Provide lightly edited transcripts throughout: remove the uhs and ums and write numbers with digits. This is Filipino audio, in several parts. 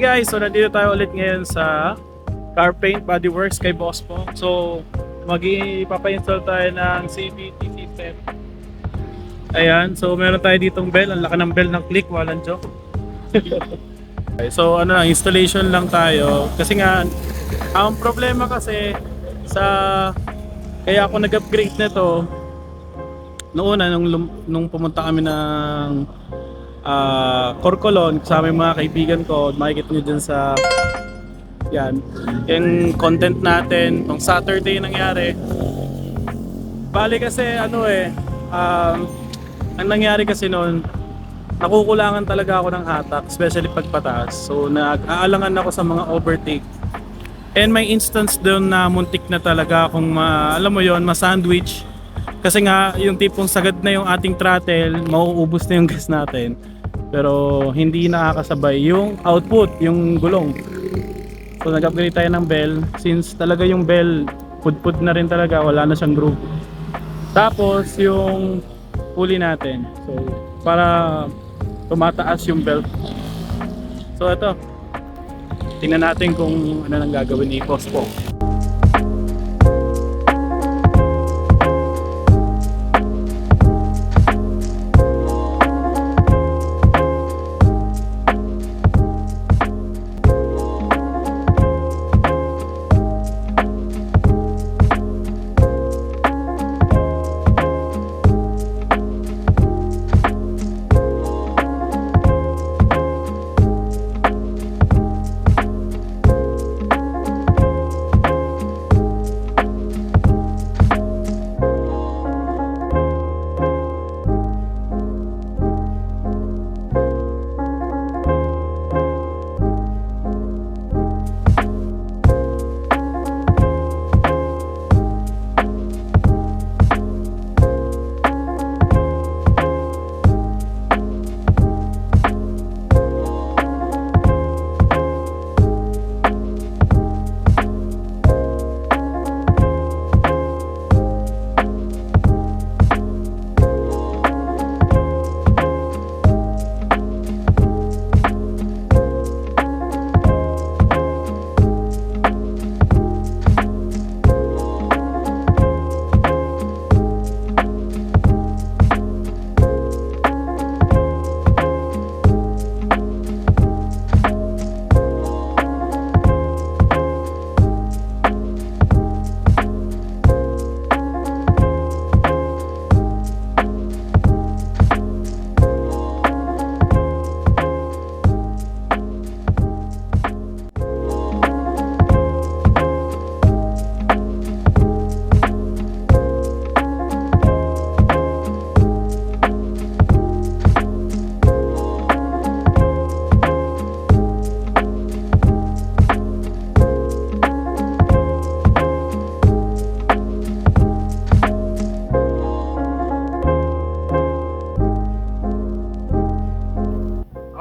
guys, so nandito tayo ulit ngayon sa Car Paint Body Works kay Boss Pong. So magpapa-install tayo ng CVT system. Ayan, so meron tayo ditong bell. Ang laki ng bell ng click, walang joke. Okay, so installation lang tayo. Kasi nga, ang problema kasi kaya ako nag-upgrade nito noon nung pumunta kami ng Corcolon sa aming mga kaibigan ko. Makikita nyo dyan sa yung content natin nung Saturday nangyari. Bali kasi ang nangyari kasi noon, nakukulangan talaga ako ng hatak, especially pagpataas. So nag-aalangan ako sa mga overtake. And may instance doon na muntik na talaga akong alam mo yon, ma-sandwich. Kasi nga yung tipong sagad na yung ating throttle, mauubos na yung gas natin. Pero hindi nakakasabay yung output, yung gulong. So nag-upgrade tayo ng bell. Since talaga yung bell, pud-pud na rin talaga, wala na siyang groove. Tapos yung pulley natin. So para tumataas yung belt. So ito, tingnan natin kung ano nang gagawin ni Boss Pong.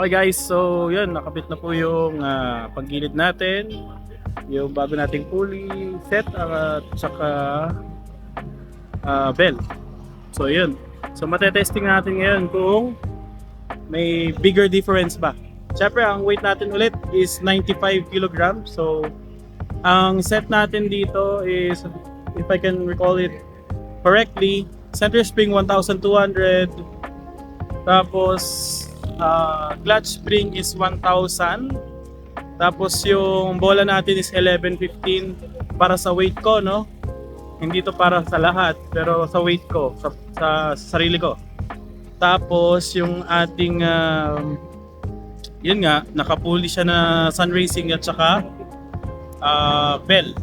Okay guys, so yun, nakabit na po yung paggilid natin, yung bago nating pulley set at saka bell. So yun, so matetesting natin ngayon kung may bigger difference ba. Siyempre ang weight natin ulit is 95 kg. So ang set natin dito is, if I can recall it correctly, center spring 1,200, tapos clutch spring is 1,000, tapos yung bola natin is 1115 para sa weight ko, no? Hindi to para sa lahat, pero sa weight ko, sa sarili ko. Tapos yung ating yun nga, nakapuli siya na Sun Racing at saka bell.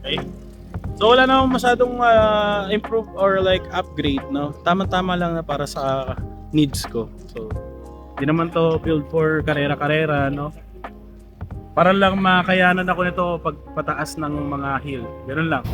Okay? So wala namang masyadong improve or like upgrade, no? Tama-tama lang na para sa needs ko. So hindi naman to build for karera-karera, no? Para lang makayanan ako nito pag pataas ng mga hill. Ganun lang.